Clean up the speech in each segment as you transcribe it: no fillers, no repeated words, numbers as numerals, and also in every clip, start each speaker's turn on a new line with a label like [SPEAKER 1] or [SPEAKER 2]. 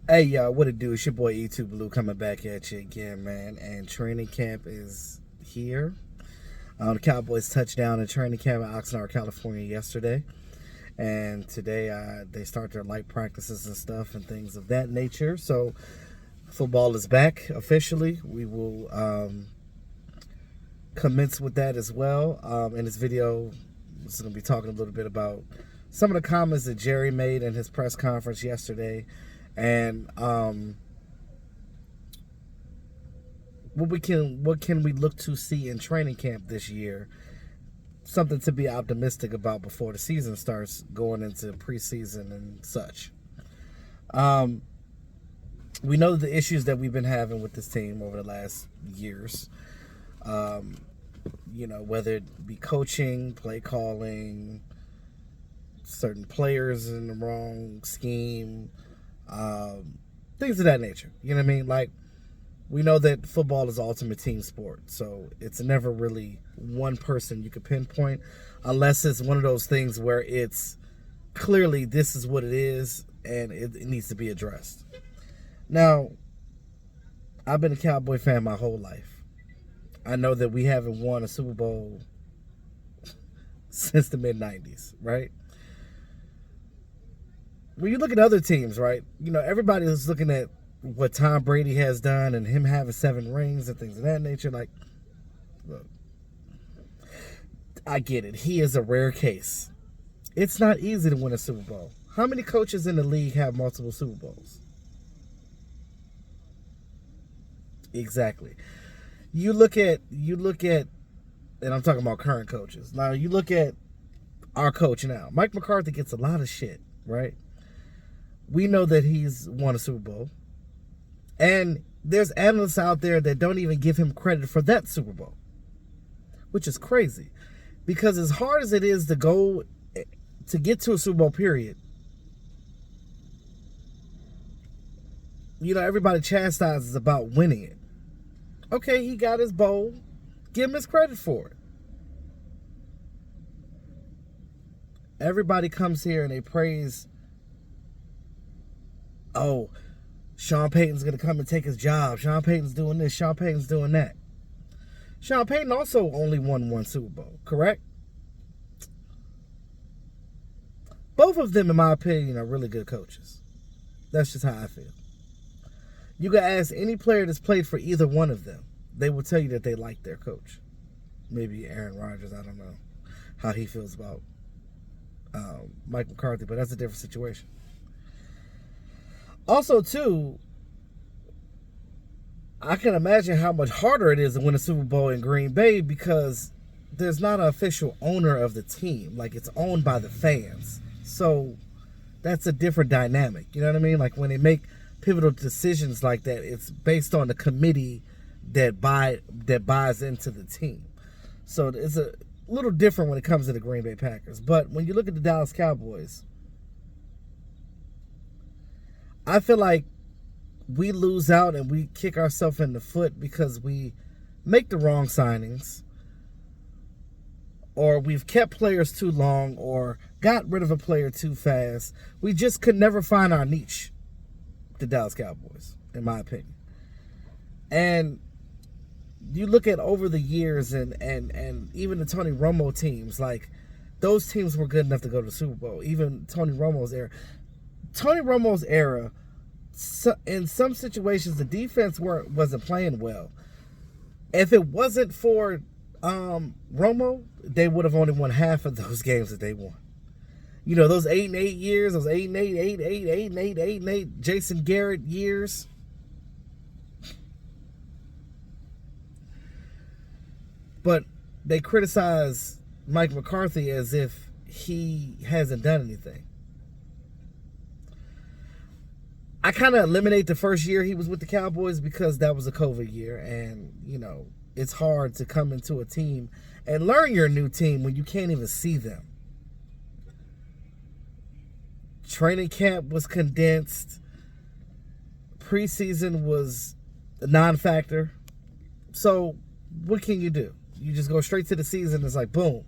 [SPEAKER 1] Hey, y'all, what it do? It's your boy E2 Blue coming back at you again, man. And training camp is here. The Cowboys touched down in training camp in Oxnard, California yesterday. And today they start their light practices and stuff and things of that nature. So football is back officially. We will commence with that as well. In this video, I'm just going to be talking a little bit about some of the comments that Jerry made in his press conference yesterday. And what can we look to see in training camp this year? Something to be optimistic about before the season starts, going into preseason and such. We know the issues that we've been having with this team over the last years. Whether it be coaching, play calling, certain players in the wrong scheme, things of that nature. You know what I mean? Like, we know that football is ultimate team sport, so it's never really one person you could pinpoint, unless it's one of those things where it's clearly this is what it is and it needs to be addressed. Now, I've been a Cowboy fan my whole life. I know that we haven't won a Super Bowl since the mid-90s, right? When you look at other teams, right, everybody is looking at what Tom Brady has done and him having 7 rings and things of that nature. Like, look, I get it. He is a rare case. It's not easy to win a Super Bowl. How many coaches in the league have multiple Super Bowls? Exactly. You look at, and I'm talking about current coaches. Now, you look at our coach now. Mike McCarthy gets a lot of shit, right? We know that he's won a Super Bowl. And there's analysts out there that don't even give him credit for that Super Bowl, which is crazy. Because as hard as it is to get to a Super Bowl, period, everybody chastises about winning it. Okay, he got his bowl. Give him his credit for it. Everybody comes here and they praise, oh, Sean Payton's going to come and take his job. Sean Payton's doing this. Sean Payton's doing that. Sean Payton also only won 1 Super Bowl, correct? Both of them, in my opinion, are really good coaches. That's just how I feel. You can ask any player that's played for either one of them. They will tell you that they like their coach. Maybe Aaron Rodgers, I don't know how he feels about Mike McCarthy, but that's a different situation. Also, too, I can imagine how much harder it is to win a Super Bowl in Green Bay because there's not an official owner of the team. Like, it's owned by the fans. So that's a different dynamic. You know what I mean? Like, when they make pivotal decisions like that, it's based on the committee that buys into the team. So it's a little different when it comes to the Green Bay Packers. But when you look at the Dallas Cowboys, I feel like we lose out and we kick ourselves in the foot because we make the wrong signings, or we've kept players too long, or got rid of a player too fast. We just could never find our niche, the Dallas Cowboys, in my opinion. And you look at over the years and even the Tony Romo teams, like, those teams were good enough to go to the Super Bowl. Even Tony Romo's era, in some situations, the defense wasn't playing well. If it wasn't for Romo, they would have only won half of those games that they won. Those 8-8 years, those 8-8, 8-8, 8-8, 8-8, Jason Garrett years. But they criticize Mike McCarthy as if he hasn't done anything. I kind of eliminate the first year he was with the Cowboys because that was a COVID year. And, it's hard to come into a team and learn your new team when you can't even see them. Training camp was condensed. Preseason was a non-factor. So what can you do? You just go straight to the season. It's like, boom.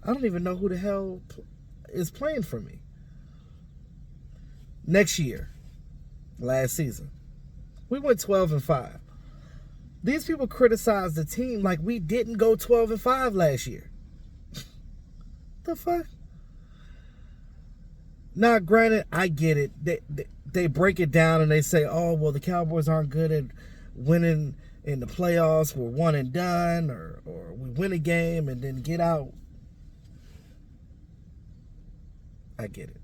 [SPEAKER 1] I don't even know who the hell is playing for me. Next year, last season. We went 12-5. These people criticize the team like we didn't go 12-5 last year. The fuck? Now, granted, I get it. They break it down and they say, oh, well, the Cowboys aren't good at winning in the playoffs. We're one and done, or we win a game and then get out. I get it.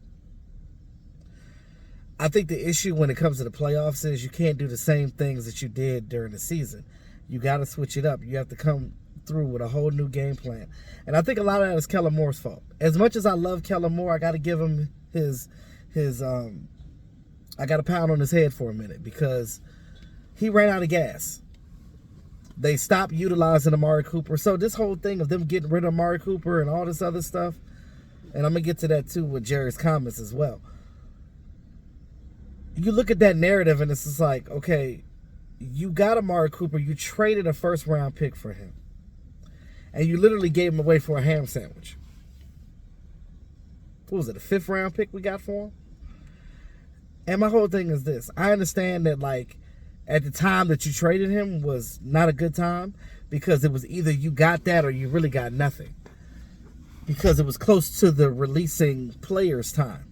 [SPEAKER 1] I think the issue when it comes to the playoffs is you can't do the same things that you did during the season. You got to switch it up. You have to come through with a whole new game plan. And I think a lot of that is Kellen Moore's fault. As much as I love Kellen Moore, I got to give him his I got to pound on his head for a minute because he ran out of gas. They stopped utilizing Amari Cooper. So this whole thing of them getting rid of Amari Cooper and all this other stuff, and I'm going to get to that too with Jerry's comments as well. You look at that narrative and it's just like, okay, you got Amari Cooper. You traded a first-round pick for him. And you literally gave him away for a ham sandwich. What was it, a 5th-round pick we got for him? And my whole thing is this. I understand that, like, at the time that you traded him was not a good time because it was either you got that or you really got nothing. Because it was close to the releasing players' time.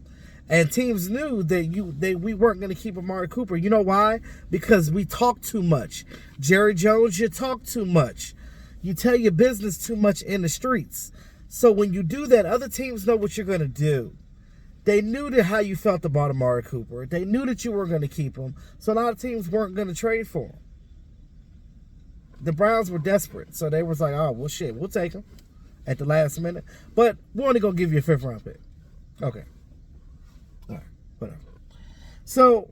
[SPEAKER 1] And teams knew that we weren't going to keep Amari Cooper. You know why? Because we talk too much. Jerry Jones, you talk too much. You tell your business too much in the streets. So when you do that, other teams know what you're going to do. They knew how you felt about Amari Cooper. They knew that you weren't going to keep him. So a lot of teams weren't going to trade for him. The Browns were desperate. So they was like, oh, well, shit, we'll take him at the last minute. But we're only going to give you a 5th-round pick. Okay. All right, whatever. So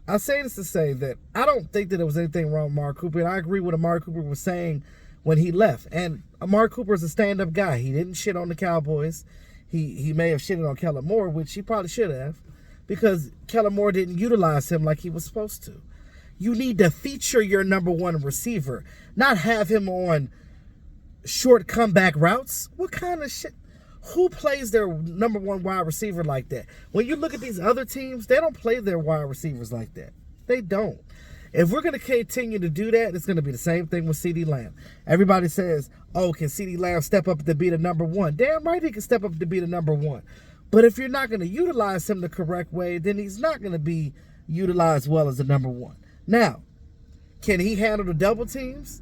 [SPEAKER 1] I say this to say that I don't think that there was anything wrong with Amari Cooper, and I agree with Amari Cooper was saying when he left. And Amari Cooper is a stand-up guy. He didn't shit on the Cowboys. He may have shitted on Kellen Moore, which he probably should have, because Kellen Moore didn't utilize him like he was supposed to. You need to feature your number one receiver, not have him on short comeback routes. What kind of shit? Who plays their number one wide receiver like that? When you look at these other teams, they don't play their wide receivers like that. They don't. If we're going to continue to do that, it's going to be the same thing with CeeDee Lamb. Everybody says, oh, can CeeDee Lamb step up to be the number one? Damn right he can step up to be the number one. But if you're not going to utilize him the correct way, then he's not going to be utilized well as the number one. Now, can he handle the double teams?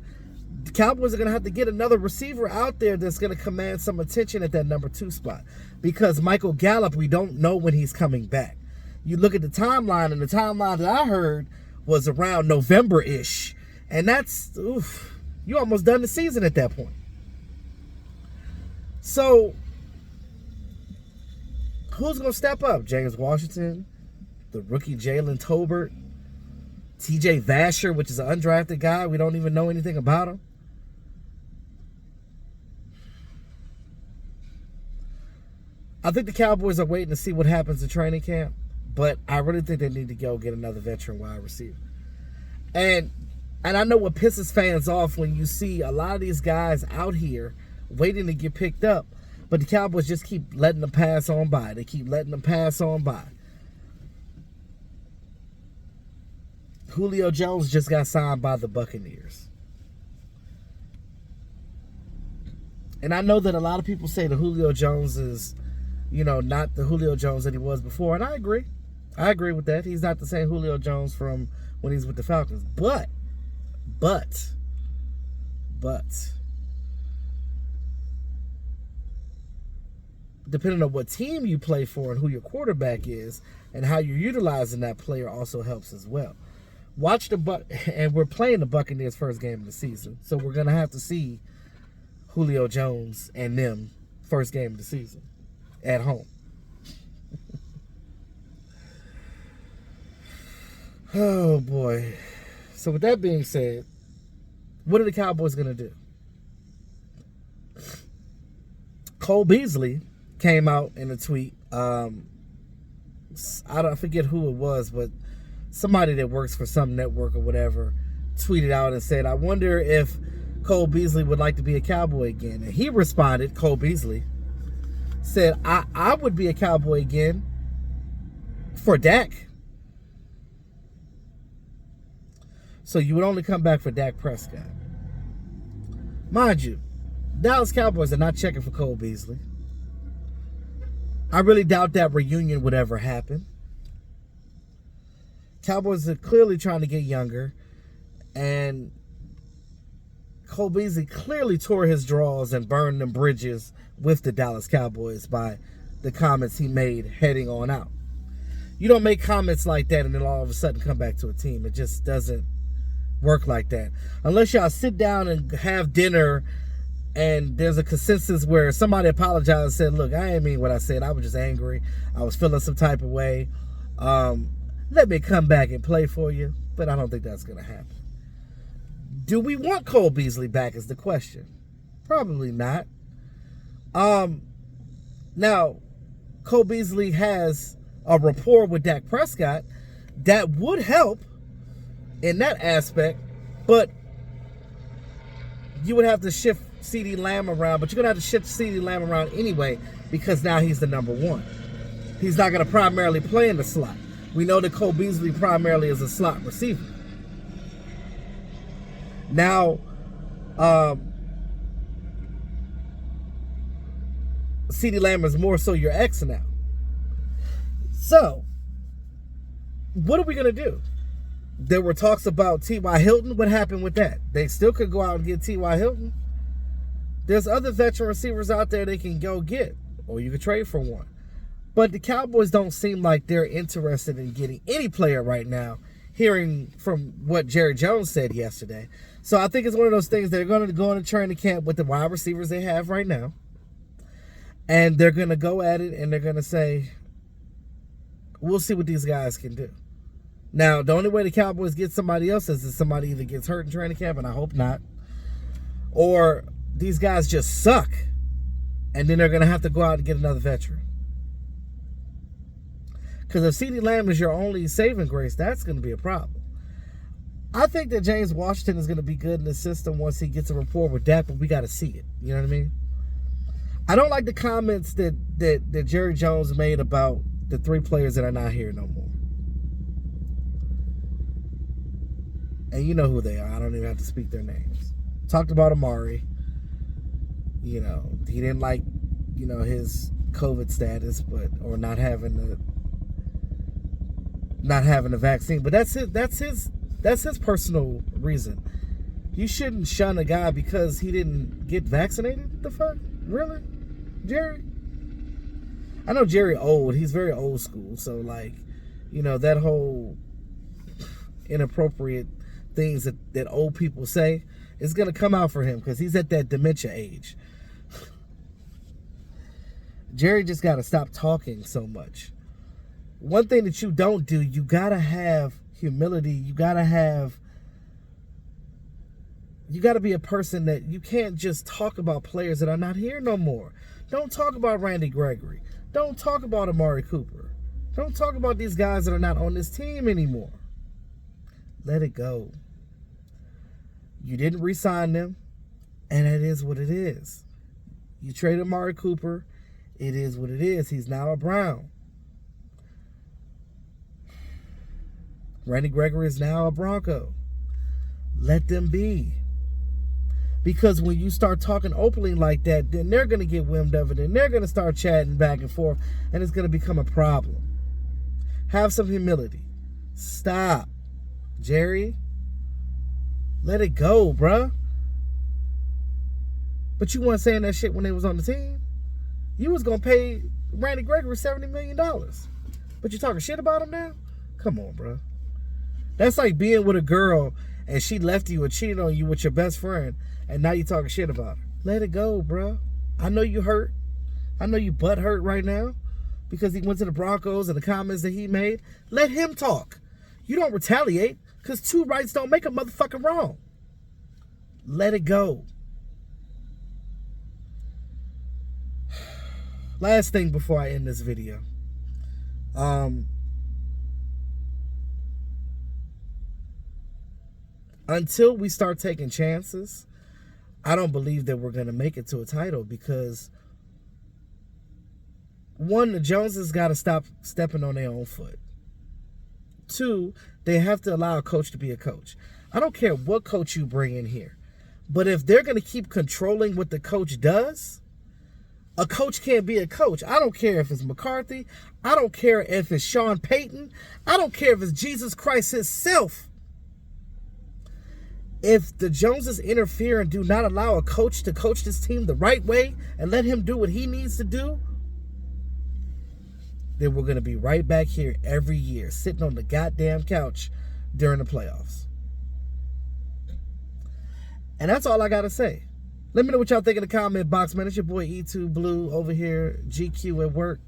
[SPEAKER 1] The Cowboys are going to have to get another receiver out there that's going to command some attention at that number 2 spot. Because Michael Gallup, we don't know when he's coming back. You look at the timeline, and the timeline that I heard was around November-ish. And that's, you almost done the season at that point. So, who's going to step up? James Washington, the rookie Jalen Tolbert, TJ Vasher, which is an undrafted guy. We don't even know anything about him. I think the Cowboys are waiting to see what happens in training camp, but I really think they need to go get another veteran wide receiver. And I know what pisses fans off when you see a lot of these guys out here waiting to get picked up, but the Cowboys just keep letting them pass on by. They keep letting them pass on by. Julio Jones just got signed by the Buccaneers. And I know that a lot of people say that Julio Jones is, not the Julio Jones that he was before. And I agree. I agree with that. He's not the same Julio Jones from when he's with the Falcons. But, depending on what team you play for and who your quarterback is and how you're utilizing that player also helps as well. Watch and we're playing the Buccaneers' first game of the season, so we're going to have to see Julio Jones and them first game of the season at home. Oh, boy. So with that being said, what are the Cowboys going to do? Cole Beasley came out in a tweet. I forget who it was, but somebody that works for some network or whatever tweeted out and said, I wonder if Cole Beasley would like to be a Cowboy again. And he responded, Cole Beasley, said, I would be a Cowboy again for Dak. So you would only come back for Dak Prescott. Mind you, Dallas Cowboys are not checking for Cole Beasley. I really doubt that reunion would ever happen. Cowboys are clearly trying to get younger, and Cole Beasley clearly tore his draws and burned them bridges with the Dallas Cowboys by the comments he made heading on out. You don't make comments like that and then all of a sudden come back to a team. It just doesn't work like that. Unless y'all sit down and have dinner and there's a consensus where somebody apologized and said, look, I didn't mean what I said. I was just angry. I was feeling some type of way. Let me come back and play for you. But I don't think that's going to happen. Do we want Cole Beasley back is the question. Probably not. Now, Cole Beasley has a rapport with Dak Prescott that would help in that aspect, but you would have to shift CeeDee Lamb around, but you're going to have to shift CeeDee Lamb around anyway because now he's the number one. He's not going to primarily play in the slot. We know that Cole Beasley primarily is a slot receiver. Now, CeeDee Lamb is more so your X now. So, what are we going to do? There were talks about T.Y. Hilton. What happened with that? They still could go out and get T.Y. Hilton. There's other veteran receivers out there they can go get, or you could trade for one. But the Cowboys don't seem like they're interested in getting any player right now, hearing from what Jerry Jones said yesterday. So I think it's one of those things they're going to go into training camp with the wide receivers they have right now. And they're going to go at it and they're going to say, we'll see what these guys can do. Now, the only way the Cowboys get somebody else is if somebody either gets hurt in training camp, and I hope not, or these guys just suck, and then they're going to have to go out and get another veteran. Because if CeeDee Lamb is your only saving grace, that's going to be a problem. I think that James Washington is going to be good in the system once he gets a rapport with Dak, but we got to see it. You know what I mean? I don't like the comments that Jerry Jones made about the three players that are not here no more. And you know who they are. I don't even have to speak their names. Talked about Amari. You know, he didn't like, you know, his COVID status, or not having the vaccine. But that's his personal reason. You shouldn't shun a guy because he didn't get vaccinated. The fuck? Really? Jerry? I know Jerry old. He's very old school. So, like, you know, that whole inappropriate things that old people say is going to come out for him because he's at that dementia age. Jerry just got to stop talking so much. One thing that you don't do, you got to have humility. You got to be a person that you can't just talk about players that are not here no more. Don't talk about Randy Gregory. Don't talk about Amari Cooper. Don't talk about these guys that are not on this team anymore. Let it go. You didn't re-sign them, and it is what it is. You traded Amari Cooper. It is what it is. He's now a Brown. Randy Gregory is now a Bronco. Let them be. Because when you start talking openly like that, then they're going to get wind of it, and they're going to start chatting back and forth, and it's going to become a problem. Have some humility. Stop. Jerry, let it go, bruh. But you weren't saying that shit when they was on the team. You was going to pay Randy Gregory $70 million. But you talking shit about him now? Come on, bruh. That's like being with a girl and she left you or cheated on you with your best friend, and now you talking shit about her. Let it go, bruh. I know you hurt. I know you butt hurt right now because he went to the Broncos and the comments that he made. Let him talk. You don't retaliate because two rights don't make a motherfucking wrong. Let it go. Last thing before I end this video. Until we start taking chances, I don't believe that we're going to make it to a title because, one, the Joneses got to stop stepping on their own foot. Two, they have to allow a coach to be a coach. I don't care what coach you bring in here. But if they're going to keep controlling what the coach does, a coach can't be a coach. I don't care if it's McCarthy. I don't care if it's Sean Payton. I don't care if it's Jesus Christ himself. If the Joneses interfere and do not allow a coach to coach this team the right way and let him do what he needs to do, then we're going to be right back here every year, sitting on the goddamn couch during the playoffs. And that's all I got to say. Let me know what y'all think in the comment box, man. It's your boy E2 Blue over here, GQ at work.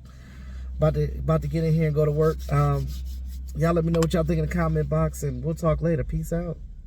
[SPEAKER 1] About to get in here and go to work. Y'all let me know what y'all think in the comment box, and we'll talk later. Peace out.